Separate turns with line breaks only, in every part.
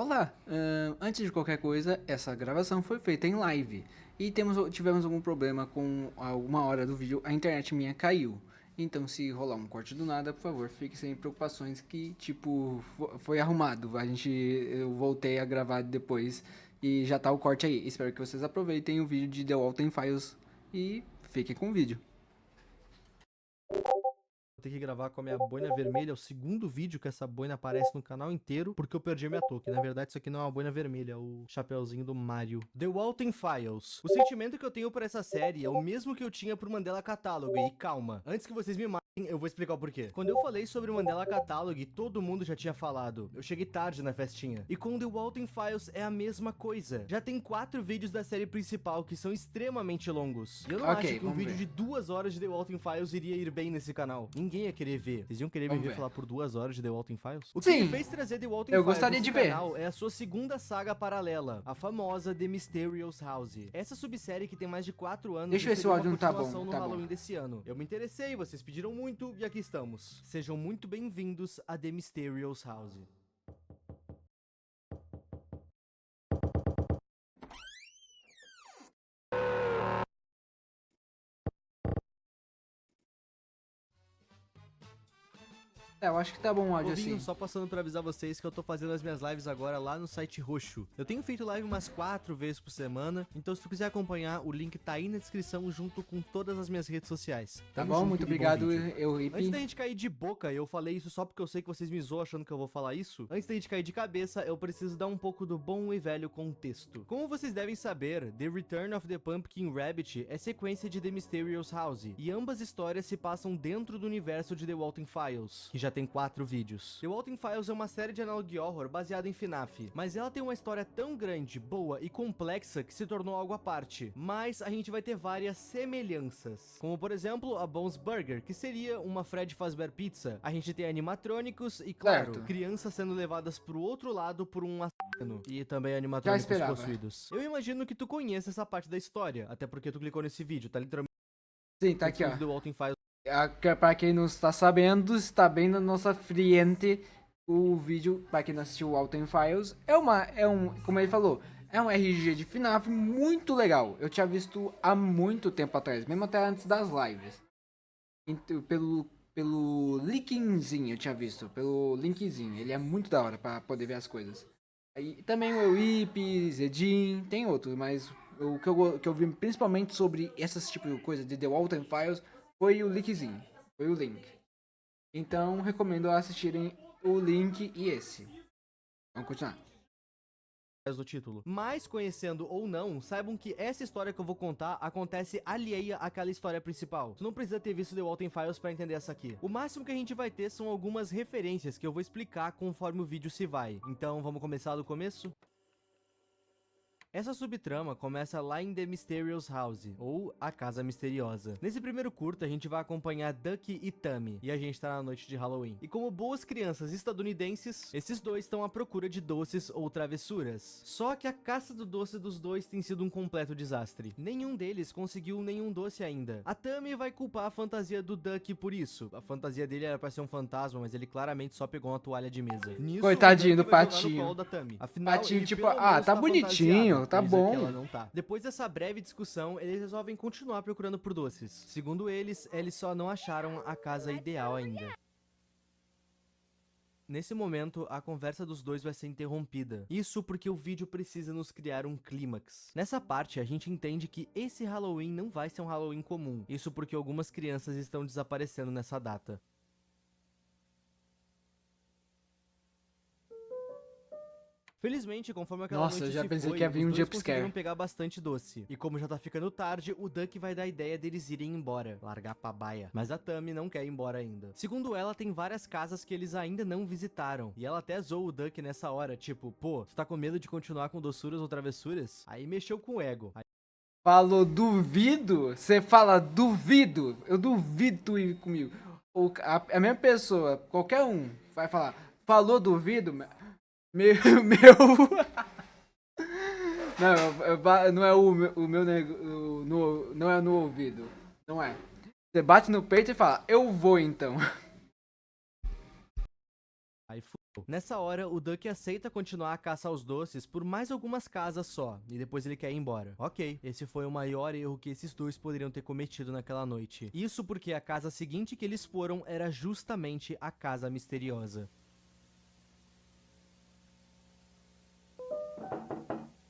Olá, antes de qualquer coisa, essa gravação foi feita em live e tivemos algum problema com alguma hora do vídeo, a internet minha caiu. Então, se rolar um corte do nada, por favor, fique sem preocupações que, tipo, foi arrumado. Eu voltei a gravar depois e já tá o corte aí. Espero que vocês aproveitem o vídeo de The Walten Files e fiquem com o vídeo.
Vou ter que gravar com a minha boina vermelha, é o segundo vídeo que essa boina aparece no canal inteiro, porque eu perdi a minha touca. Na verdade, isso aqui não é uma boina vermelha, é o chapeuzinho do Mario. The Walten Files. O sentimento que eu tenho por essa série é o mesmo que eu tinha por Mandela Catalog. E calma, antes que vocês me matem, eu vou explicar o porquê. Quando eu falei sobre o Mandela Catalog, todo mundo já tinha falado. Eu cheguei tarde na festinha. E com The Walten Files é a mesma coisa. Já tem 4 vídeos da série principal que são extremamente longos. E eu não acho que um
Vamos
vídeo
ver.
de 2 horas de The Walten Files iria ir bem nesse canal. Ninguém ia querer ver. Vocês iam querer me
Vamos
ver
ver.
falar por 2 horas de The Walten Files? O que me
Sim,
fez trazer The Walten
eu
Files
gostaria
nesse
de ver.
canal é a sua segunda saga paralela, a famosa The Mysterious House. Essa subsérie que tem mais de 4 anos
Deixa eu ver se o
recebeu
áudio
uma
não tá
continuação
bom.
no
Tá bom.
Halloween desse ano. Eu me interessei, vocês pediram muito e aqui estamos. Sejam muito bem-vindos a The Mysterious House.
Eu acho que tá bom o áudio
Povinho,
assim.
só passando pra avisar vocês que eu tô fazendo as minhas lives agora lá no site roxo. Eu tenho feito live umas 4 vezes por semana, então se tu quiser acompanhar, o link tá aí na descrição junto com todas as minhas redes sociais.
Tá
Tamo
bom?
junto
Muito
e bom
obrigado,
vídeo. Antes da
Euripe.
gente cair de boca, eu falei isso só porque eu sei que vocês me zoam achando que eu vou falar isso. Antes da gente cair de cabeça, eu preciso dar um pouco do bom e velho contexto. Como vocês devem saber, The Return of the Pumpkin Rabbit é sequência de The Mysterious House, e ambas histórias se passam dentro do universo de The Walten Files, que já tem 4 vídeos. The Walten Files é uma série de analog horror baseada em FNAF, mas ela tem uma história tão grande, boa e complexa que se tornou algo à parte. Mas a gente vai ter várias semelhanças, como por exemplo a Bones Burger, que seria uma Fred Fazbear Pizza. A gente tem animatrônicos e, claro,
Certo.
crianças sendo levadas pro outro lado por um assassino. E também
Já
animatrônicos
esperava.
possuídos. Eu imagino que tu conheça essa parte da história, até porque tu clicou nesse vídeo, tá literalmente
Sim, tá aqui,
descrição
ó.
de The Walten Files.
Pra quem não está sabendo, está bem na nossa frente o vídeo. Pra quem não assistiu o Alten Files, como ele falou, é um RG de FNAF muito legal. Eu tinha visto há muito tempo atrás, mesmo até antes das lives. Então, pelo linkzinho eu tinha visto, pelo linkzinho. Ele é muito da hora pra poder ver as coisas. Aí, também o Ewipe, Zedin, tem outros, mas o que eu vi principalmente sobre essas tipo de coisa de The Walten Files foi o linkzinho, foi o link. Então recomendo assistirem o link e esse. Vamos continuar.
No título. Mas, conhecendo ou não, saibam que essa história que eu vou contar acontece alheia àquela história principal. Tu não precisa ter visto The Walten Files pra entender essa aqui. O máximo que a gente vai ter são algumas referências que eu vou explicar conforme o vídeo se vai. Então, vamos começar do começo? Essa subtrama começa lá em The Mysterious House, ou A Casa Misteriosa. Nesse primeiro curta, a gente vai acompanhar Ducky e Tammy, e a gente tá na noite de Halloween. E como boas crianças estadunidenses, esses dois estão à procura de doces ou travessuras. Só que a caça do doce dos dois tem sido um completo desastre. Nenhum deles conseguiu nenhum doce ainda. A Tammy vai culpar a fantasia do Ducky por isso. A fantasia dele era pra ser um fantasma, mas ele claramente só pegou uma toalha de mesa. Nisso,
Coitadinho
o
do
Ducky vai jogar no
patinho.
colo da Tammy. Afinal,
Patinho
ele
tipo,
pelo menos
tá
tá
bonitinho,
fantasiado,
tá
coisa que
bom.
ela não tá. Depois dessa breve discussão, eles resolvem continuar procurando por doces. Segundo eles só não acharam a casa ideal ainda. Nesse momento, a conversa dos dois vai ser interrompida. Isso porque o vídeo precisa nos criar um clímax. Nessa parte, a gente entende que esse Halloween não vai ser um Halloween comum. Isso porque algumas crianças estão desaparecendo nessa data. Felizmente, conforme aquela
Nossa, eu
noite
já
se
pensei que
foi,
ia vir
os
um
dois conseguiram
jumpscare.
pegar bastante doce. E como já tá ficando tarde, o Duck vai dar a ideia deles irem embora, largar pra baia. Mas a Tammy não quer ir embora ainda. Segundo ela, tem várias casas que eles ainda não visitaram. E ela até zoou o Duck nessa hora, tipo, pô, tu tá com medo de continuar com doçuras ou travessuras? Aí mexeu com o ego.
Falou duvido? Você fala duvido? Eu duvido tu ir comigo. A mesma pessoa, qualquer um, vai falar, falou duvido? Meu. Não, não é o meu não é no ouvido. Não é. Você bate no peito e fala, eu vou então.
Aí fudeu. Nessa hora, o Duck aceita continuar a caça aos doces por mais algumas casas só, e depois ele quer ir embora. Ok, esse foi o maior erro que esses dois poderiam ter cometido naquela noite. Isso porque a casa seguinte que eles foram era justamente a casa misteriosa.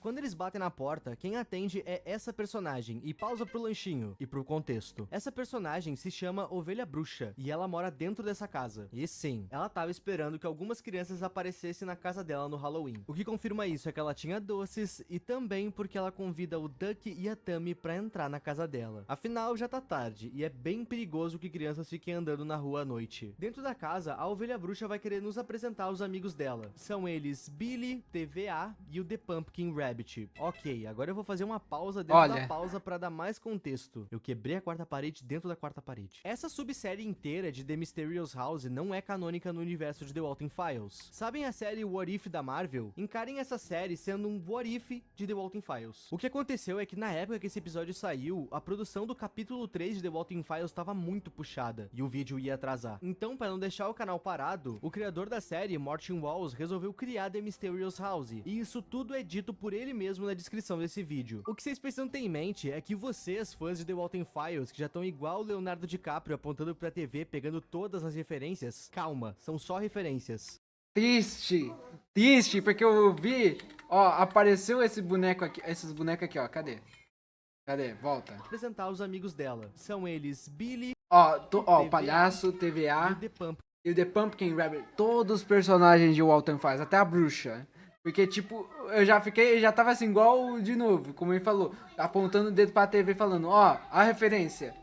Quando eles batem na porta, quem atende é essa personagem, e pausa pro lanchinho e pro contexto. Essa personagem se chama Ovelha Bruxa, e ela mora dentro dessa casa. E sim, ela tava esperando que algumas crianças aparecessem na casa dela no Halloween. O que confirma isso é que ela tinha doces, e também porque ela convida o Duck e a Tammy pra entrar na casa dela. Afinal, já tá tarde, e é bem perigoso que crianças fiquem andando na rua à noite. Dentro da casa, a Ovelha Bruxa vai querer nos apresentar os amigos dela. São eles Billy, TVA e o The Pumpkin Rabbit. Ok, agora eu vou fazer uma pausa dentro da pausa pra dar mais contexto. Eu quebrei a quarta parede dentro da quarta parede. Essa subsérie inteira de The Mysterious House não é canônica no universo de The Walking Files. Sabem a série What If da Marvel? Encarem essa série sendo um What If de The Walking Files. O que aconteceu é que na época que esse episódio saiu, a produção do capítulo 3 de The Walking Files estava muito puxada e o vídeo ia atrasar. Então, para não deixar o canal parado, o criador da série, Martin Walls, resolveu criar The Mysterious House. E isso tudo é dito por ele mesmo na descrição desse vídeo. O que vocês precisam ter em mente é que vocês, fãs de The Walking Files, que já estão igual o Leonardo DiCaprio apontando pra TV, pegando todas as referências, calma, são só referências.
Triste, porque eu vi, ó, apareceu esse boneco aqui, esses bonecos aqui, ó, cadê? Volta.
Apresentar os amigos dela. São eles Billy,
ó, o palhaço, TVA e o The Pumpkin Rabbit, todos os personagens de Walton Files, até a bruxa. Porque, tipo, eu já tava assim, igual de novo, como ele falou, apontando o dedo pra TV falando, ó, a referência.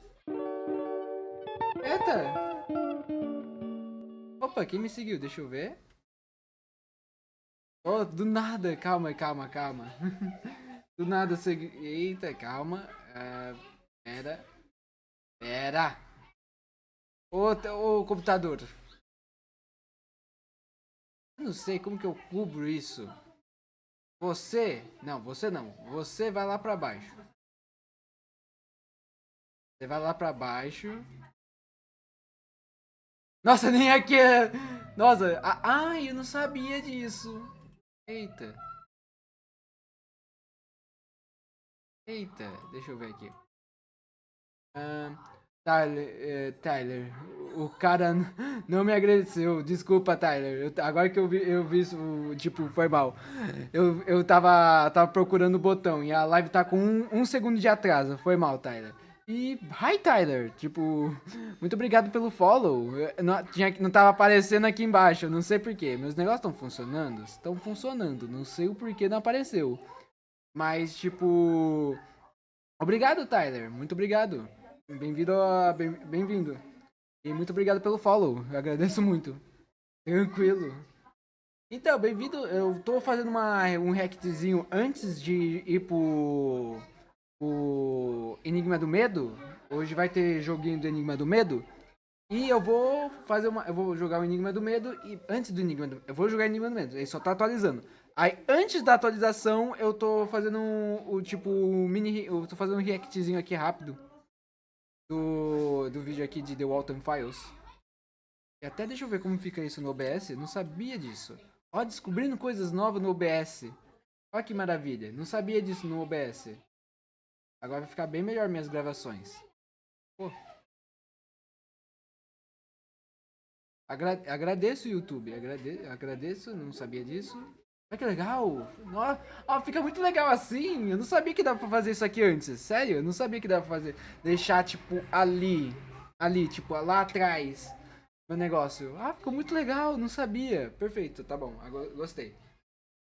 Eita! Opa, quem me seguiu? Deixa eu ver. Oh, do nada, calma. Do nada eu segui. Eita, calma. Pera. Ô, computador. Eu não sei como que eu cubro isso. Você não. Você vai lá pra baixo. Você vai lá pra baixo. Nossa, nem aqui é... Nossa, eu não sabia disso. Eita, deixa eu ver aqui. Tyler, o cara não me agradeceu. Desculpa, Tyler. Agora que eu vi isso, tipo, foi mal. Eu tava procurando o botão e a live tá com um segundo de atraso. Foi mal, Tyler. E, hi, Tyler. Tipo, muito obrigado pelo follow. Não tava aparecendo aqui embaixo. Eu não sei porquê. Meus negócios estão funcionando? Estão funcionando. Não sei o porquê não apareceu. Mas, tipo... Obrigado, Tyler. Muito obrigado. Bem-vindo. E muito obrigado pelo follow. Eu agradeço muito. Tranquilo. Então, bem-vindo. Eu tô fazendo um reactzinho antes de ir pro Enigma do Medo. Hoje vai ter joguinho do Enigma do Medo. E eu vou jogar o Enigma do Medo e antes do Enigma do Medo, eu vou jogar o Enigma do Medo, ele só tá atualizando. Aí antes da atualização, eu tô fazendo eu tô fazendo um reactzinho aqui rápido do vídeo aqui de The Walton Files. E até deixa eu ver como fica isso no OBS, não sabia disso. Ó, descobrindo coisas novas no OBS. Olha que maravilha, não sabia disso no OBS. Agora vai ficar bem melhor minhas gravações. Pô. Agradeço, YouTube. Agradeço, não sabia disso. Olha que legal. Fica muito legal assim. Eu não sabia que dava pra fazer isso aqui antes. Sério, eu não sabia que dava pra fazer. Deixar, tipo, ali, tipo, lá atrás. Meu negócio. Ficou muito legal, não sabia. Perfeito, tá bom. Agora gostei.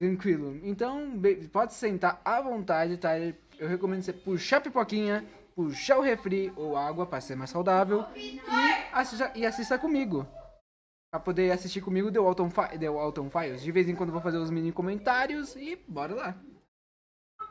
Tranquilo. Então, pode sentar à vontade, tá? Eu recomendo você puxar a pipoquinha, puxar o refri ou água pra ser mais saudável e assista comigo. Pra poder assistir comigo The Walton Files. De vez em quando eu vou fazer os mini comentários e bora lá.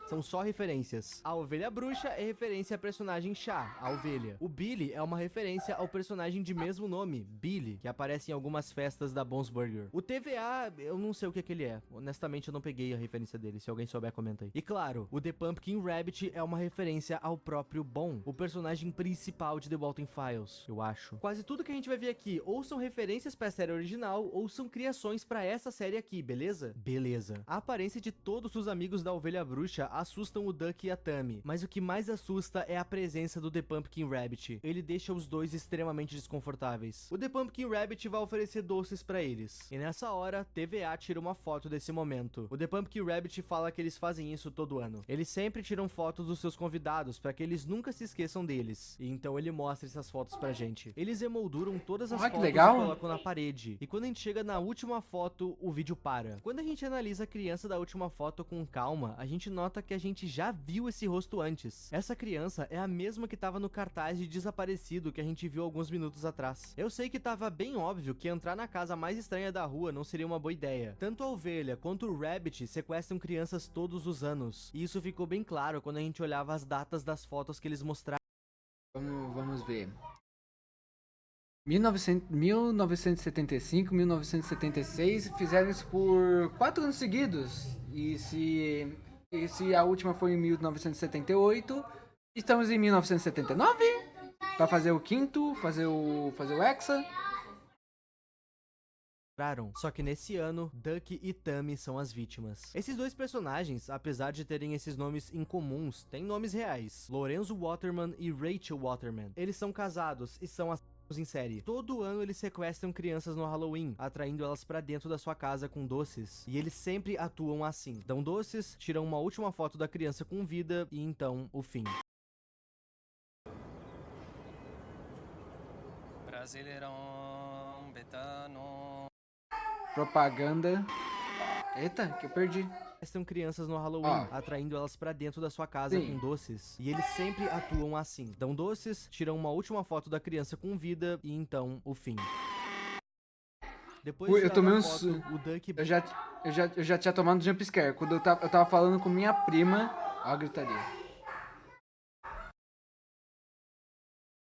são só referências. A ovelha bruxa é referência à personagem Chá, a ovelha. O Billy é uma referência ao personagem de mesmo nome, Billy, que aparece em algumas festas da Bob's Burger. O TVA, eu não sei o que ele é. Honestamente, eu não peguei a referência dele. Se alguém souber, comenta aí. E claro, o The Pumpkin Rabbit é uma referência ao próprio Bon, o personagem principal de The Walton Files, eu acho. Quase tudo que a gente vai ver aqui ou são referências pra série original ou são criações pra essa série aqui, beleza? Beleza. A aparência de todos os amigos da ovelha bruxa assustam o Duck e a Tammy, mas o que mais assusta é a presença do The Pumpkin Rabbit. Ele deixa os dois extremamente desconfortáveis. O The Pumpkin Rabbit vai oferecer doces pra eles. E nessa hora, TVA tira uma foto desse momento. O The Pumpkin Rabbit fala que eles fazem isso todo ano. Eles sempre tiram fotos dos seus convidados pra que eles nunca se esqueçam deles. E então ele mostra essas fotos pra gente. Eles emolduram todas as fotos
legal.
e colocam na parede. E quando a gente chega na última foto, o vídeo para. Quando a gente analisa a criança da última foto com calma, a gente nota que a gente já viu esse rosto antes. Essa criança é a mesma que tava no cartaz de Desaparecido que a gente viu alguns minutos atrás. Eu sei que tava bem óbvio que entrar na casa mais estranha da rua não seria uma boa ideia. Tanto a ovelha quanto o Rabbit sequestram crianças todos os anos. E isso ficou bem claro quando a gente olhava as datas das fotos que eles mostraram.
Vamos ver. 1975, 1976, fizeram isso por 4 anos seguidos. E se a última foi em 1978, estamos em 1979 para fazer o quinto, fazer o Hexa.
Só que nesse ano, Duck e Tammy são as vítimas. Esses dois personagens, apesar de terem esses nomes incomuns, têm nomes reais: Lorenzo Waterman e Rachel Waterman. Eles são casados e são assassinos em série. Todo ano eles sequestram crianças no Halloween, atraindo elas pra dentro da sua casa com doces. E eles sempre atuam assim: dão doces, tiram uma última foto da criança com vida e então o fim.
Brasileirão, Betano.
Propaganda. Eita, que eu perdi.
Sequestram crianças no Halloween, atraindo elas pra dentro da sua casa com doces. E eles sempre atuam assim: dão doces, tiram uma última foto da criança com vida e então o fim. Depois de
eu tomei
foto, o Duck...
eu já tinha tomado jumpscare. Quando eu tava falando com minha prima, ó a gritaria.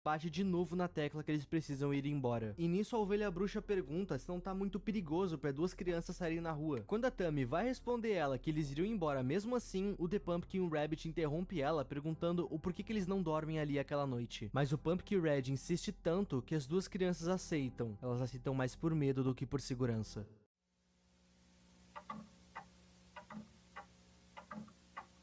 Bate de novo na tecla que eles precisam ir embora. E nisso a ovelha bruxa pergunta se não tá muito perigoso pra duas crianças saírem na rua. Quando a Tammy vai responder ela que eles iriam embora mesmo assim, o The Pumpkin Rabbit interrompe ela perguntando o porquê que eles não dormem ali aquela noite. Mas o Pumpkin Red insiste tanto que as duas crianças aceitam. Elas aceitam mais por medo do que por segurança.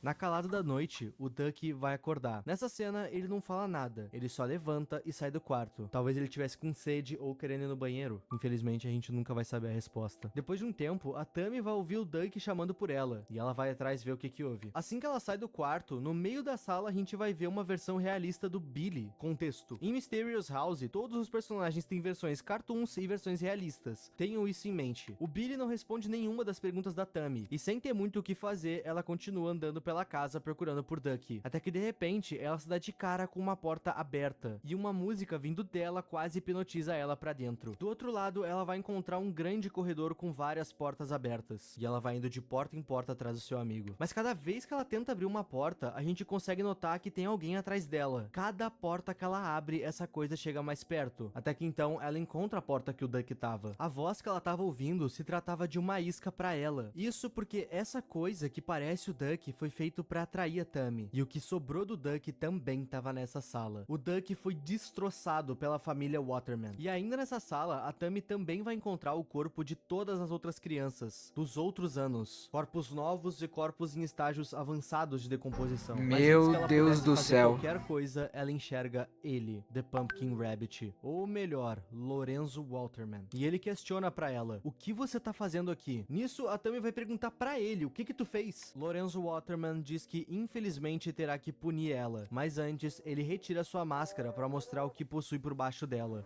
Na calada da noite, o Duck vai acordar. Nessa cena, ele não fala nada. Ele só levanta e sai do quarto. Talvez ele tivesse com sede ou querendo ir no banheiro. Infelizmente, a gente nunca vai saber a resposta. Depois de um tempo, a Tammy vai ouvir o Duck chamando por ela. E ela vai atrás ver o que houve. Assim que ela sai do quarto, no meio da sala, a gente vai ver uma versão realista do Billy. Contexto: em Mysterious House, todos os personagens têm versões cartoons e versões realistas. Tenham isso em mente. O Billy não responde nenhuma das perguntas da Tammy. E sem ter muito o que fazer, ela continua andando pela casa procurando por Duck. Até que de repente ela se dá de cara com uma porta aberta e uma música vindo dela quase hipnotiza ela pra dentro. Do outro lado ela vai encontrar um grande corredor com várias portas abertas e ela vai indo de porta em porta atrás do seu amigo. Mas cada vez que ela tenta abrir uma porta, a gente consegue notar que tem alguém atrás dela. Cada porta que ela abre, essa coisa chega mais perto. Até que então ela encontra a porta que o Duck tava. A voz que ela tava ouvindo se tratava de uma isca pra ela. Isso porque essa coisa que parece o Duck foi feito pra atrair a Tammy. E o que sobrou do Duck também tava nessa sala. O Duck foi destroçado pela família Waterman. E ainda nessa sala, a Tammy também vai encontrar o corpo de todas as outras crianças dos outros anos. Corpos novos e corpos em estágios avançados de decomposição.
Meu Deus do céu.
Qualquer coisa, ela enxerga ele, The Pumpkin Rabbit. Ou melhor, Lorenzo Waterman. E ele questiona pra ela: o que você tá fazendo aqui? Nisso, a Tammy vai perguntar pra ele: o que tu fez? Lorenzo Waterman diz que infelizmente terá que punir ela, mas antes ele retira sua máscara para mostrar o que possui por baixo dela.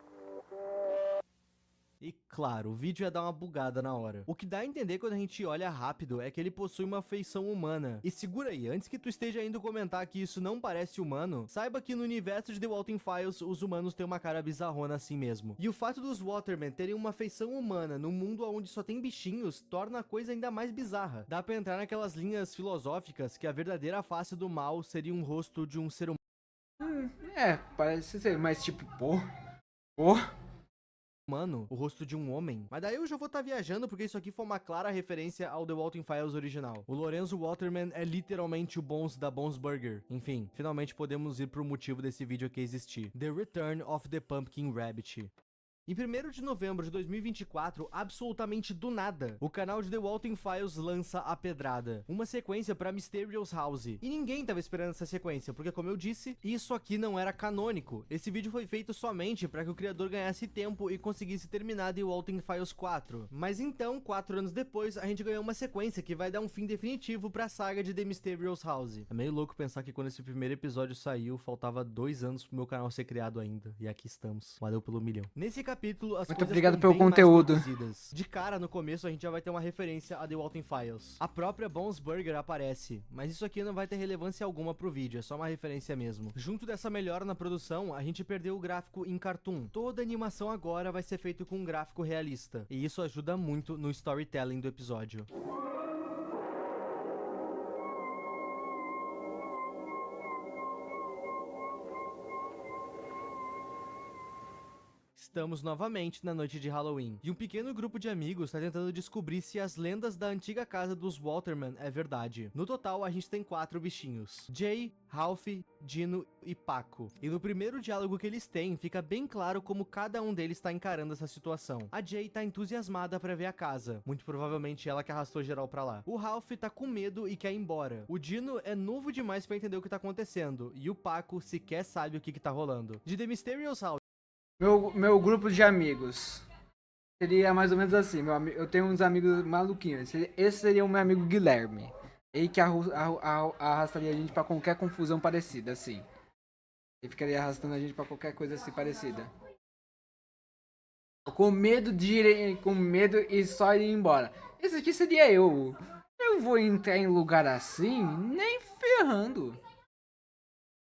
E claro, o vídeo ia dar uma bugada na hora. O que dá a entender quando a gente olha rápido é que ele possui uma feição humana. E segura aí, antes que tu esteja indo comentar que isso não parece humano, saiba que no universo de The Walking Files, os humanos têm uma cara bizarrona assim mesmo. E o fato dos Watermen terem uma feição humana num mundo onde só tem bichinhos, torna a coisa ainda mais bizarra. Dá pra entrar naquelas linhas filosóficas que a verdadeira face do mal seria um rosto de um ser
Parece ser, mas tipo, pô.
humano, o rosto de um homem. Mas daí eu já vou estar viajando porque isso aqui foi uma clara referência ao The Walking Files original. O Lorenzo Waterman é literalmente o Bones da Bones Burger. Enfim, finalmente podemos ir pro motivo desse vídeo aqui existir. The Return of the Pumpkin Rabbit. Em 1º de novembro de 2024, absolutamente do nada, o canal de The Walking Files lança A Pedrada, uma sequência para Mysterious House. E ninguém tava esperando essa sequência, porque como eu disse, isso aqui não era canônico. Esse vídeo foi feito somente para que o criador ganhasse tempo e conseguisse terminar The Walking Files 4. Mas então, 4 anos depois, a gente ganhou uma sequência que vai dar um fim definitivo pra saga de The Mysterious House. É meio louco pensar que quando esse primeiro episódio saiu, faltava 2 anos pro meu canal ser criado ainda. E aqui estamos. Valeu pelo milhão. Nesse capítulo, as
Muito
coisas
obrigado
estão
pelo
bem mais
conteúdo.
produzidas. De cara, no começo, a gente já vai ter uma referência a The Walking Files. A própria Bones Burger aparece, mas isso aqui não vai ter relevância alguma pro vídeo, é só uma referência mesmo. Junto dessa melhora na produção, a gente perdeu o gráfico em cartoon. Toda a animação agora vai ser feita com um gráfico realista, e isso ajuda muito no storytelling do episódio. Estamos novamente na noite de Halloween, e um pequeno grupo de amigos está tentando descobrir se as lendas da antiga casa dos Waterman é verdade. No total, a gente tem 4 bichinhos: Jay, Ralph, Dino e Paco. E no primeiro diálogo que eles têm, fica bem claro como cada um deles está encarando essa situação. A Jay tá entusiasmada para ver a casa, muito provavelmente ela que arrastou geral pra lá. O Ralph tá com medo e quer ir embora. O Dino é novo demais para entender o que tá acontecendo, e o Paco sequer sabe o que tá rolando. De The Mysterious House,
Meu grupo de amigos seria mais ou menos assim. Eu tenho uns amigos maluquinhos. Esse seria o meu amigo Guilherme. Ele que arrastaria a gente pra qualquer confusão parecida, assim. Ele ficaria arrastando a gente pra qualquer coisa assim parecida. Com medo e só ir embora. Esse aqui seria eu. Eu vou entrar em lugar assim? Nem ferrando.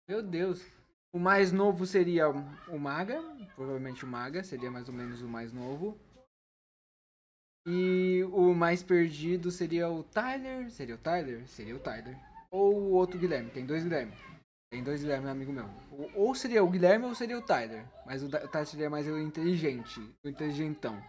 Meu Deus. O mais novo seria o Maga. Provavelmente o Maga seria mais ou menos o mais novo. E o mais perdido seria o Tyler. Seria o Tyler? Seria o Tyler. Ou o outro Guilherme. Tem 2 Guilherme. Tem 2 Guilherme, amigo meu. Ou seria o Guilherme ou seria o Tyler. Mas o Tyler seria mais o inteligente. O inteligentão.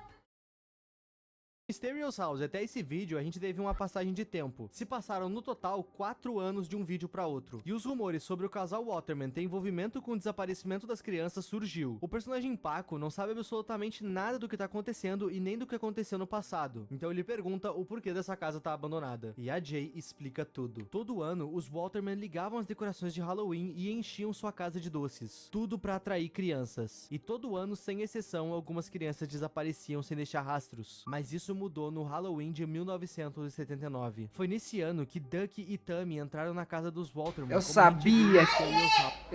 Mysterious House, até esse vídeo a gente teve uma passagem de tempo. Se passaram no total 4 anos de um vídeo para outro. E os rumores sobre o casal Waterman ter envolvimento com o desaparecimento das crianças surgiu. O personagem Paco não sabe absolutamente nada do que tá acontecendo e nem do que aconteceu no passado. Então ele pergunta o porquê dessa casa tá abandonada. E a Jay explica tudo. Todo ano, os Waterman ligavam as decorações de Halloween e enchiam sua casa de doces. Tudo para atrair crianças. E todo ano, sem exceção, algumas crianças desapareciam sem deixar rastros. Mas isso mudou no Halloween de 1979. Foi nesse ano que Duck e Tammy entraram na casa dos Waterman.
Eu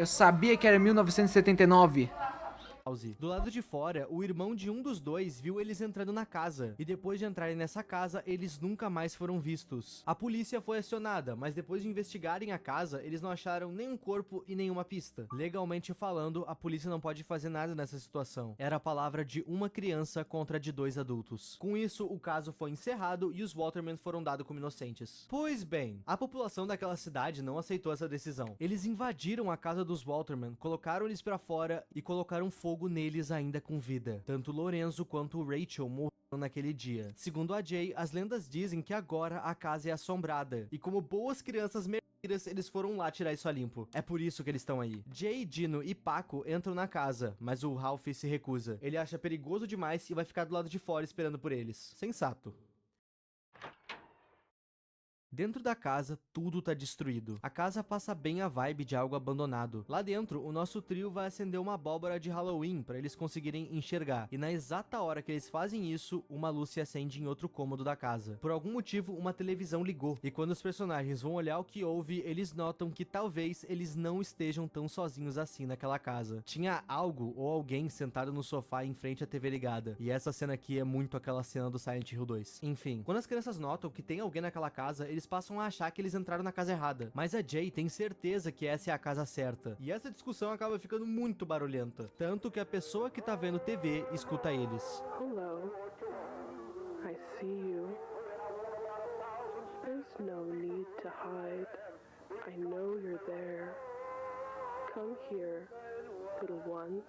sabia que era 1979.
Do lado de fora, o irmão de um dos dois viu eles entrando na casa, e depois de entrarem nessa casa, eles nunca mais foram vistos. A polícia foi acionada, mas depois de investigarem a casa, eles não acharam nenhum corpo e nenhuma pista. Legalmente falando, a polícia não pode fazer nada nessa situação. Era a palavra de uma criança contra de 2 adultos. Com isso, o caso foi encerrado e os Waterman foram dados como inocentes. Pois bem, a população daquela cidade não aceitou essa decisão. Eles invadiram a casa dos Waterman, colocaram eles pra fora e colocaram fogo neles ainda com vida. Tanto Lorenzo quanto Rachel morreram naquele dia. Segundo a Jay, as lendas dizem que agora a casa é assombrada, e como boas crianças merdas, eles foram lá tirar isso a limpo. É por isso que eles estão aí. Jay, Dino e Paco entram na casa, mas o Ralph se recusa. Ele acha perigoso demais e vai ficar do lado de fora esperando por eles. Sensato. Dentro da casa, tudo tá destruído. A casa passa bem a vibe de algo abandonado. Lá dentro, o nosso trio vai acender uma abóbora de Halloween para eles conseguirem enxergar. E na exata hora que eles fazem isso, uma luz se acende em outro cômodo da casa. Por algum motivo, uma televisão ligou. E quando os personagens vão olhar o que houve, eles notam que talvez eles não estejam tão sozinhos assim naquela casa. Tinha algo ou alguém sentado no sofá em frente à TV ligada. E essa cena aqui é muito aquela cena do Silent Hill 2. Enfim, quando as crianças notam que tem alguém naquela casa, eles passam a achar que eles entraram na casa errada. Mas a Jay tem certeza que essa é a casa certa. E essa discussão acaba ficando muito barulhenta. Tanto que a pessoa que tá vendo TV escuta eles.
Hello. I see you. There's no need to hide. I know you're there. Come here, little ones.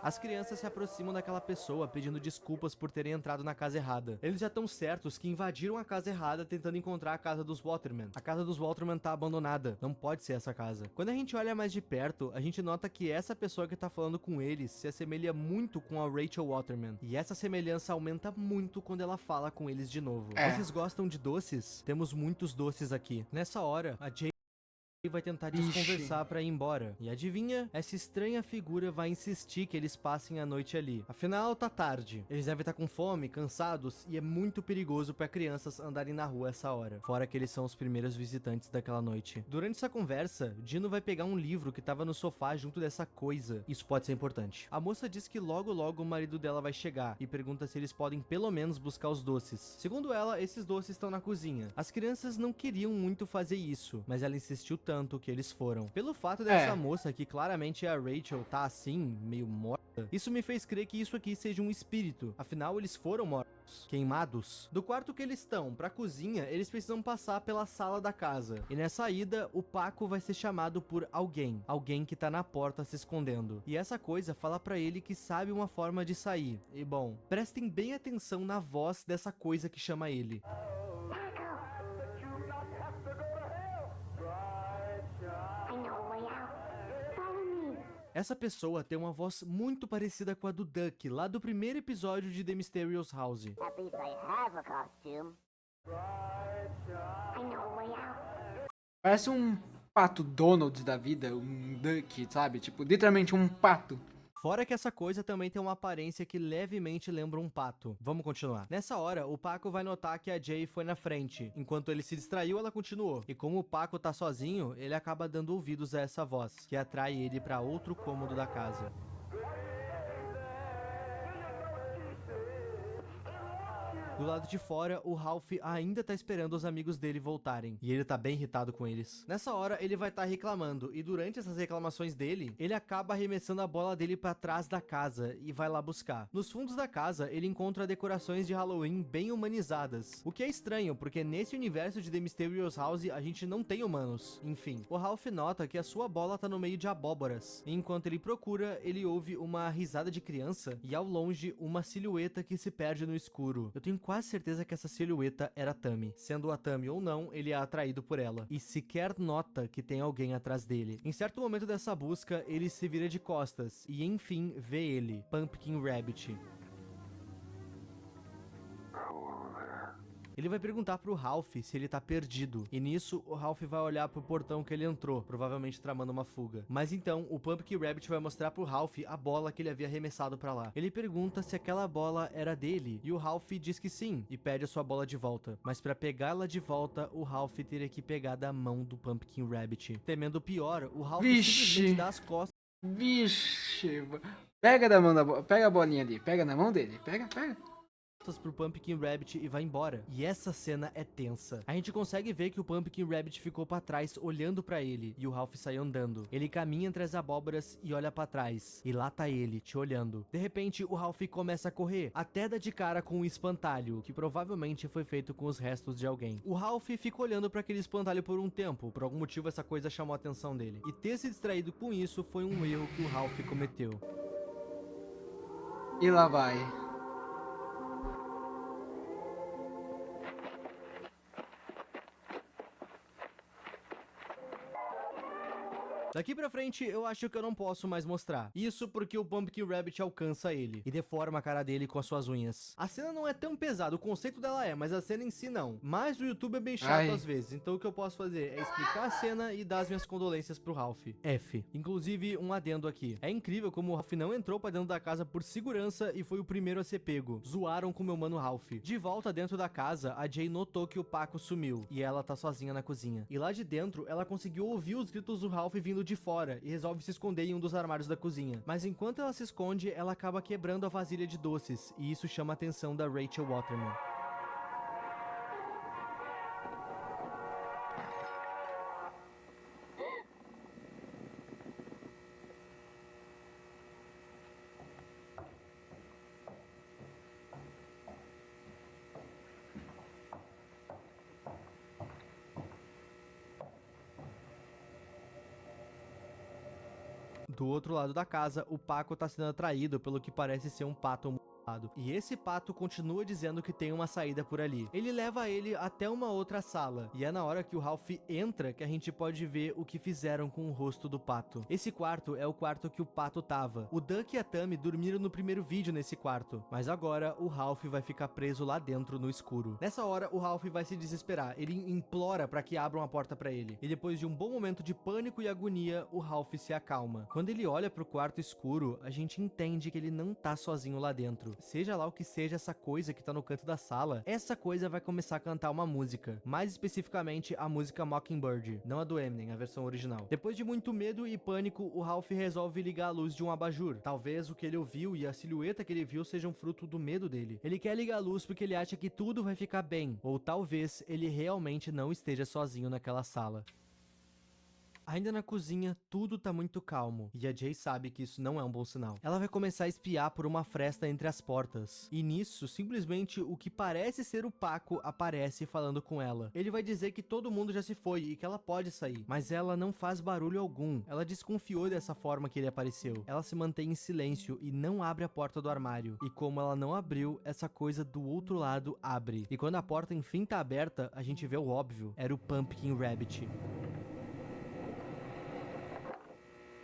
As crianças se aproximam daquela pessoa pedindo desculpas por terem entrado na casa errada. Eles já estão certos que invadiram a casa errada tentando encontrar a casa dos Waterman. A casa dos Waterman tá abandonada, não pode ser essa casa. Quando a gente olha mais de perto, a gente nota que essa pessoa que tá falando com eles se assemelha muito com a Rachel Waterman. E essa semelhança aumenta muito quando ela fala com eles de novo. Vocês gostam de doces? Temos muitos doces aqui. Nessa hora, a Jay vai tentar desconversar pra ir embora. E adivinha? Essa estranha figura vai insistir que eles passem a noite ali. Afinal, tá tarde. Eles devem estar com fome, cansados, e é muito perigoso pra crianças andarem na rua essa hora. Fora que eles são os primeiros visitantes daquela noite. Durante essa conversa, Dino vai pegar um livro que tava no sofá junto dessa coisa. Isso pode ser importante. A moça diz que logo logo o marido dela vai chegar e pergunta se eles podem pelo menos buscar os doces. Segundo ela, esses doces estão na cozinha. As crianças não queriam muito fazer isso, mas ela insistiu tanto que eles foram. Pelo fato dessa moça, que claramente é a Rachel, tá assim, meio morta, isso me fez crer que isso aqui seja um espírito. Afinal, eles foram mortos, queimados. Do quarto que eles estão pra cozinha, eles precisam passar pela sala da casa. E nessa ida, o Paco vai ser chamado por alguém. Alguém que tá na porta se escondendo. E essa coisa fala pra ele que sabe uma forma de sair. E bom, prestem bem atenção na voz dessa coisa que chama ele. Essa pessoa tem uma voz muito parecida com a do Duck, lá do primeiro episódio de The Mysterious House.
At least I have a costume. I know a way out.
Parece um pato Donald da vida, um duck, sabe? Tipo, literalmente um pato.
Fora que essa coisa também tem uma aparência que levemente lembra um pato. Vamos continuar. Nessa hora, o Paco vai notar que a Jay foi na frente. Enquanto ele se distraiu, ela continuou. E como o Paco tá sozinho, ele acaba dando ouvidos a essa voz, que atrai ele pra outro cômodo da casa. Do lado de fora, o Ralph ainda tá esperando os amigos dele voltarem. E ele tá bem irritado com eles. Nessa hora, ele vai estar reclamando. E durante essas reclamações dele, ele acaba arremessando a bola dele pra trás da casa e vai lá buscar. Nos fundos da casa, ele encontra decorações de Halloween bem humanizadas. O que é estranho, porque nesse universo de The Mysterious House, a gente não tem humanos. Enfim, o Ralph nota que a sua bola tá no meio de abóboras. E enquanto ele procura, ele ouve uma risada de criança e ao longe, uma silhueta que se perde no escuro. Eu tenho quase certeza que essa silhueta era Tammy. Sendo a Tammy ou não, ele é atraído por ela. E sequer nota que tem alguém atrás dele. Em certo momento dessa busca, ele se vira de costas e enfim vê ele, Pumpkin Rabbit. Ele vai perguntar pro Ralph se ele tá perdido. E nisso, o Ralph vai olhar pro portão que ele entrou, provavelmente tramando uma fuga. Mas então, o Pumpkin Rabbit vai mostrar pro Ralph a bola que ele havia arremessado pra lá. Ele pergunta se aquela bola era dele, e o Ralph diz que sim, e pede a sua bola de volta. Mas pra pegá-la de volta, o Ralph teria que pegar da mão do Pumpkin Rabbit. Temendo o pior, o Ralph simplesmente dá as costas.
Vixe. Pega da mão da pega a bolinha ali, pega na mão dele, pega.
Pro Pumpkin Rabbit e vai embora. E essa cena é tensa. A gente consegue ver que o Pumpkin Rabbit ficou pra trás olhando pra ele e o Ralph sai andando. Ele caminha entre as abóboras e olha pra trás. E lá tá ele, te olhando. De repente, o Ralph começa a correr, até dá de cara com um espantalho, que provavelmente foi feito com os restos de alguém. O Ralph fica olhando pra aquele espantalho por um tempo. Por algum motivo, essa coisa chamou a atenção dele. E ter se distraído com isso foi um erro que o Ralph cometeu.
E lá vai.
Daqui pra frente, eu acho que eu não posso mais mostrar. Isso porque o Pumpkin Rabbit alcança ele e deforma a cara dele com as suas unhas. A cena não é tão pesada, o conceito dela é, mas a cena em si não. Mas o YouTube é bem chato
Ai.
às vezes, então o que eu posso fazer é explicar a cena e dar as minhas condolências pro Ralph. F. Inclusive, um adendo aqui. É incrível como o Ralph não entrou pra dentro da casa por segurança e foi o primeiro a ser pego. Zoaram com meu mano Ralph. De volta dentro da casa, a Jay notou que o Paco sumiu e ela tá sozinha na cozinha. E lá de dentro, ela conseguiu ouvir os gritos do Ralph vindo de fora e resolve se esconder em um dos armários da cozinha. Mas enquanto ela se esconde, ela acaba quebrando a vasilha de doces e isso chama a atenção da Rachel Waterman. Do outro lado da casa, o Paco tá sendo atraído pelo que parece ser um pato mutado. E esse pato continua dizendo que tem uma saída por ali. Ele leva ele até uma outra sala. E é na hora que o Ralph entra que a gente pode ver o que fizeram com o rosto do pato. Esse quarto é o quarto que o pato tava. O Duck e a Tammy dormiram no primeiro vídeo nesse quarto. Mas agora o Ralph vai ficar preso lá dentro no escuro. Nessa hora, o Ralph vai se desesperar. Ele implora pra que abram a porta pra ele. E depois de um bom momento de pânico e agonia, o Ralph se acalma. Quando ele olha pro quarto escuro, a gente entende que ele não tá sozinho lá dentro. Seja lá o que seja essa coisa que tá no canto da sala, essa coisa vai começar a cantar uma música. Mais especificamente, a música Mockingbird, não a do Eminem, a versão original. Depois de muito medo e pânico, o Ralph resolve ligar a luz de um abajur. Talvez o que ele ouviu e a silhueta que ele viu sejam fruto do medo dele. Ele quer ligar a luz porque ele acha que tudo vai ficar bem. Ou talvez ele realmente não esteja sozinho naquela sala. Ainda na cozinha, tudo tá muito calmo, e a Jay sabe que isso não é um bom sinal. Ela vai começar a espiar por uma fresta entre as portas, e nisso, simplesmente, o que parece ser o Paco aparece falando com ela. Ele vai dizer que todo mundo já se foi e que ela pode sair, mas ela não faz barulho algum. Ela desconfiou dessa forma que ele apareceu. Ela se mantém em silêncio e não abre a porta do armário. E como ela não abriu, essa coisa do outro lado abre. E quando a porta enfim tá aberta, a gente vê o óbvio. Era o Pumpkin Rabbit.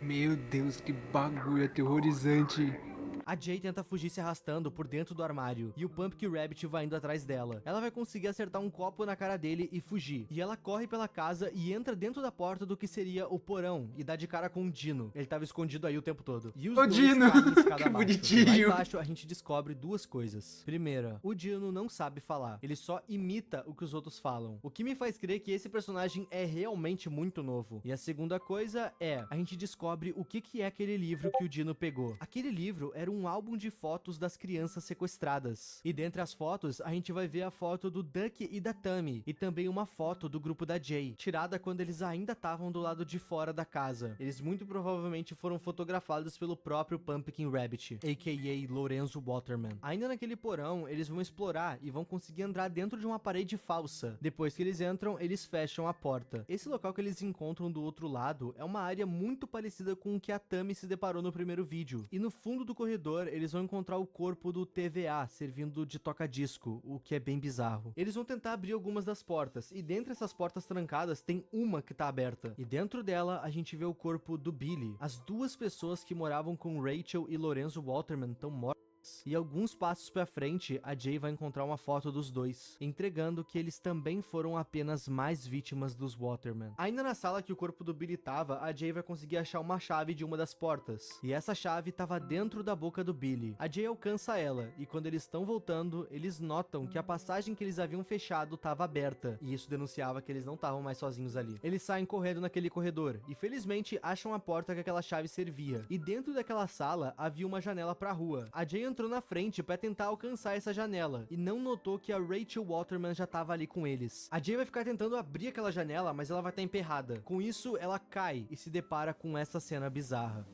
Meu Deus, que bagulho aterrorizante.
A Jay tenta fugir se arrastando por dentro do armário, e o Pumpkin Rabbit vai indo atrás dela. Ela vai conseguir acertar um copo na cara dele e fugir. E ela corre pela casa e entra dentro da porta do que seria o porão, e dá de cara com o Dino. Ele tava escondido aí o tempo todo. E os
O
dois
Dino!
caem escada
Que
abaixo.
bonitinho!
Lá embaixo a gente descobre duas coisas. Primeira, o Dino não sabe falar. Ele só imita o que os outros falam. O que me faz crer que esse personagem é realmente muito novo. E a segunda coisa é, a gente descobre o que é aquele livro que o Dino pegou. Aquele livro era um álbum de fotos das crianças sequestradas. E dentre as fotos, a gente vai ver a foto do Duck e da Tammy, e também uma foto do grupo da Jay, tirada quando eles ainda estavam do lado de fora da casa. Eles muito provavelmente foram fotografados pelo próprio Pumpkin Rabbit, a.k.a. Lorenzo Waterman. Ainda naquele porão, eles vão explorar e vão conseguir entrar dentro de uma parede falsa. Depois que eles entram, eles fecham a porta. Esse local que eles encontram do outro lado é uma área muito parecida com o que a Tammy se deparou no primeiro vídeo. E no fundo do corredor, eles vão encontrar o corpo do TVA servindo de toca-disco, o que é bem bizarro. Eles vão tentar abrir algumas das portas, e dentre essas portas trancadas tem uma que tá aberta. E dentro dela a gente vê o corpo do Billy. As duas pessoas que moravam com Rachel e Lorenzo Waterman estão mortas. E alguns passos pra frente, a Jay vai encontrar uma foto dos dois, entregando que eles também foram apenas mais vítimas dos Waterman. Ainda na sala que o corpo do Billy tava, a Jay vai conseguir achar uma chave de uma das portas. E essa chave tava dentro da boca do Billy. A Jay alcança ela, e quando eles estão voltando, eles notam que a passagem que eles haviam fechado tava aberta. E isso denunciava que eles não estavam mais sozinhos ali. Eles saem correndo naquele corredor, e felizmente acham a porta que aquela chave servia. E dentro daquela sala, havia uma janela pra rua. A Jay entrou na frente pra tentar alcançar essa janela e não notou que a Rachel Waterman já tava ali com eles. A Jay vai ficar tentando abrir aquela janela, mas ela vai estar emperrada. Com isso, ela cai e se depara com essa cena bizarra.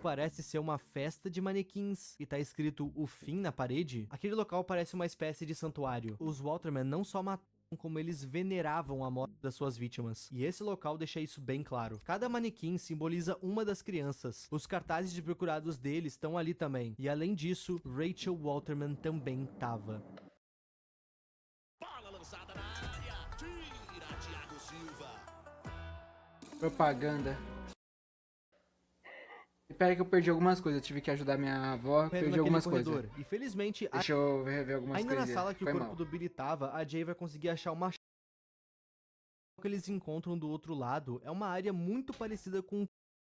Parece ser uma festa de manequins e tá escrito o fim na parede. Aquele local parece uma espécie de santuário. Os Waterman não só mataram como eles veneravam a morte das suas vítimas. E esse local deixa isso bem claro. Cada manequim simboliza uma das crianças. Os cartazes de procurados deles estão ali também. E além disso, Rachel Walterman também tava.
Bola lançada na área. Tira Thiago Silva.
Propaganda. Espera que eu perdi algumas coisas. Eu tive que ajudar minha avó. Perdi
Naquele
algumas
corredor.
coisas.
E felizmente,
Deixa eu ver algumas
ainda
coisas.
na sala que o
Foi
corpo
mal.
do Billy tava, a Jay vai conseguir achar uma chave que eles encontram do outro lado. É uma área muito parecida com o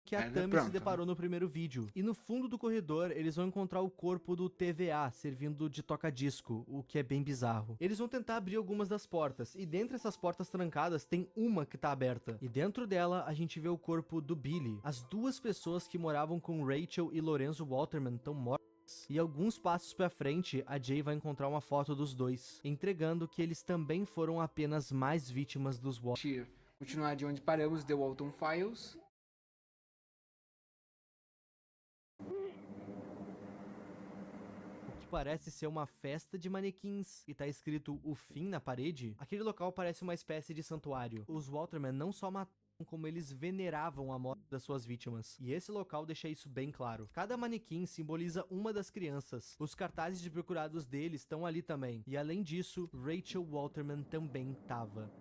que a Tammy se
pronto.
deparou no primeiro vídeo. E no fundo do corredor, eles vão encontrar o corpo do TVA, servindo de toca-disco, o que é bem bizarro. Eles vão tentar abrir algumas das portas, e dentre essas portas trancadas, tem uma que tá aberta. E dentro dela, a gente vê o corpo do Billy. As duas pessoas que moravam com Rachel e Lorenzo Walterman estão mortas. E alguns passos pra frente, a Jay vai encontrar uma foto dos dois, entregando que eles também foram apenas mais vítimas dos Walterman.
Deixa eu continuar de onde paramos. The Walton Files.
Que parece ser uma festa de manequins e tá escrito o fim na parede, aquele local parece uma espécie de santuário. Os Walterman não só mataram, como eles veneravam a morte das suas vítimas. E esse local deixa isso bem claro. Cada manequim simboliza uma das crianças. Os cartazes de procurados deles estão ali também. E além disso, Rachel Walterman também tava.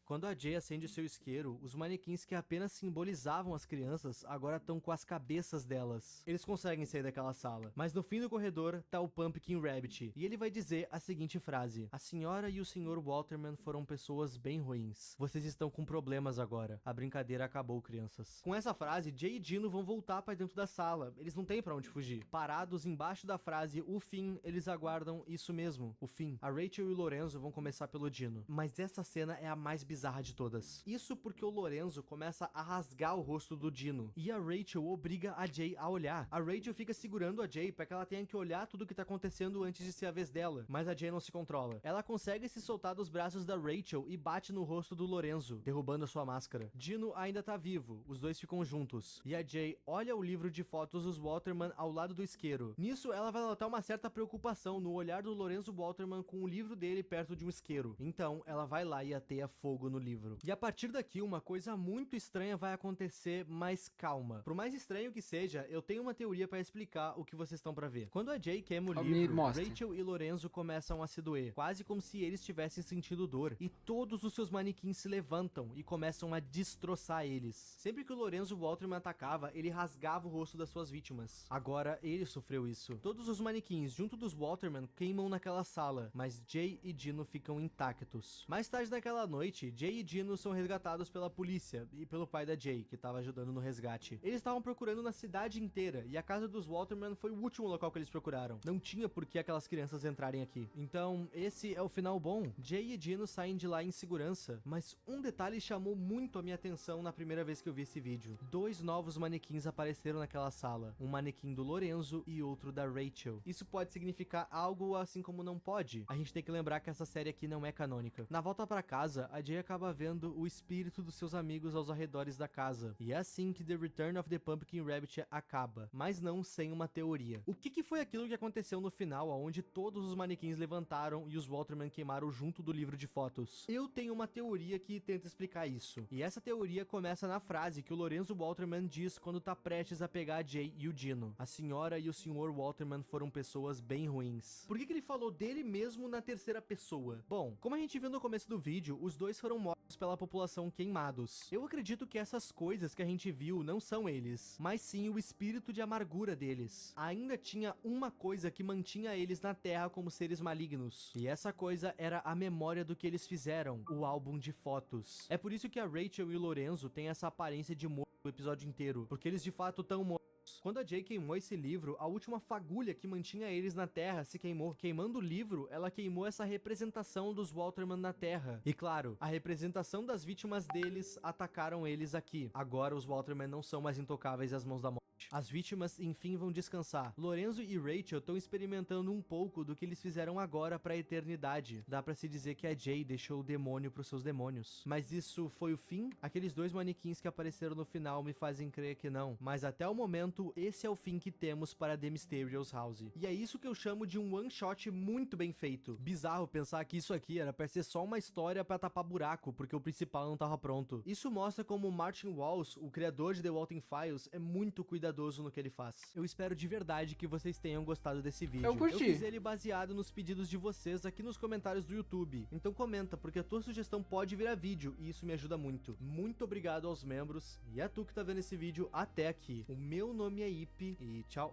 Quando a Jay acende o seu isqueiro, os manequins que apenas simbolizavam as crianças agora estão com as cabeças delas. Eles conseguem sair daquela sala, mas no fim do corredor tá o Pumpkin Rabbit, e ele vai dizer a seguinte frase: a senhora e o senhor Walterman foram pessoas bem ruins. Vocês estão com problemas agora. A brincadeira acabou, crianças. Com essa frase, Jay e Dino vão voltar pra dentro da sala. Eles não têm pra onde fugir. Parados embaixo da frase o fim, eles aguardam isso mesmo, o fim. A Rachel e o Lorenzo vão começar pelo Dino. Mas essa cena é a mais bizarra de todas. Isso porque o Lorenzo começa a rasgar o rosto do Dino, e a Rachel obriga a Jay a olhar. A Rachel fica segurando a Jay para que ela tenha que olhar tudo que tá acontecendo antes de ser a vez dela, mas a Jay não se controla. Ela consegue se soltar dos braços da Rachel e bate no rosto do Lorenzo, derrubando a sua máscara. Dino ainda tá vivo, os dois ficam juntos, e a Jay olha o livro de fotos dos Walterman ao lado do isqueiro. Nisso, ela vai notar uma certa preocupação no olhar do Lorenzo Walterman com o livro dele perto de um isqueiro. Então, ela vai lá e ateia fogo no livro. E a partir daqui, uma coisa muito estranha vai acontecer, mas calma. Por mais estranho que seja, eu tenho uma teoria pra explicar o que vocês estão pra ver. Quando a Jay queima o
Me
livro,
mostre.
Rachel e Lorenzo começam a se doer, quase como se eles estivessem sentindo dor, e todos os seus manequins se levantam e começam a destroçar eles. Sempre que o Lorenzo Walterman atacava, ele rasgava o rosto das suas vítimas. Agora, ele sofreu isso. Todos os manequins junto dos Walterman queimam naquela sala, mas Jay e Dino ficam intactos. Mais tarde naquela noite, Jay e Dino são resgatados pela polícia e pelo pai da Jay, que estava ajudando no resgate. Eles estavam procurando na cidade inteira, e a casa dos Walterman foi o último local que eles procuraram. Não tinha por que aquelas crianças entrarem aqui. Então, esse é o final bom. Jay e Dino saem de lá em segurança, mas um detalhe chamou muito a minha atenção na primeira vez que eu vi esse vídeo. Dois novos manequins apareceram naquela sala. Um manequim do Lorenzo e outro da Rachel. Isso pode significar algo, assim como não pode. A gente tem que lembrar que essa série aqui não é canônica. Na volta pra casa, a Jay acaba vendo o espírito dos seus amigos aos arredores da casa. E é assim que The Return of the Pumpkin Rabbit acaba, mas não sem uma teoria. O que foi aquilo que aconteceu no final, onde todos os manequins levantaram e os Walterman queimaram junto do livro de fotos? Eu tenho uma teoria que tenta explicar isso. E essa teoria começa na frase que o Lorenzo Walterman diz quando tá prestes a pegar a Jay e o Dino. A senhora e o senhor Walterman foram pessoas bem ruins. Por que ele falou dele mesmo na terceira pessoa? Bom, como a gente viu no começo do vídeo, os dois foram mortos pela população queimados. Eu acredito que essas coisas que a gente viu não são eles, mas sim o espírito de amargura deles. Ainda tinha uma coisa que mantinha eles na Terra como seres malignos, e essa coisa era a memória do que eles fizeram, o álbum de fotos. É por isso que a Rachel e o Lorenzo têm essa aparência de morto o episódio inteiro, porque eles de fato estão mortos. Quando a Jay queimou esse livro, a última fagulha que mantinha eles na Terra se queimou. Queimando o livro, ela queimou essa representação dos Walterman na Terra. E claro, a representação das vítimas deles atacaram eles aqui. Agora os Walterman não são mais intocáveis às mãos da morte. As vítimas, enfim, vão descansar. Lorenzo e Rachel estão experimentando um pouco do que eles fizeram agora pra eternidade. Dá pra se dizer que a Jay deixou o demônio pros seus demônios. Mas isso foi o fim? Aqueles 2 manequins que apareceram no final me fazem crer que não. Mas até o momento, esse é o fim que temos para The Mysterious House. E é isso que eu chamo de um one shot muito bem feito. Bizarro pensar que isso aqui era pra ser só uma história pra tapar buraco, porque o principal não tava pronto. Isso mostra como Martin Walsh, o criador de The Walton Files, é muito cuidadoso no que ele faz. Eu espero de verdade que vocês tenham gostado desse vídeo.
Eu curti.
Eu fiz ele baseado nos pedidos de vocês aqui nos comentários do YouTube. Então comenta, porque a tua sugestão pode virar vídeo e isso me ajuda muito. Muito obrigado aos membros e a tu que tá vendo esse vídeo até aqui. O meu nome é Ip e tchau.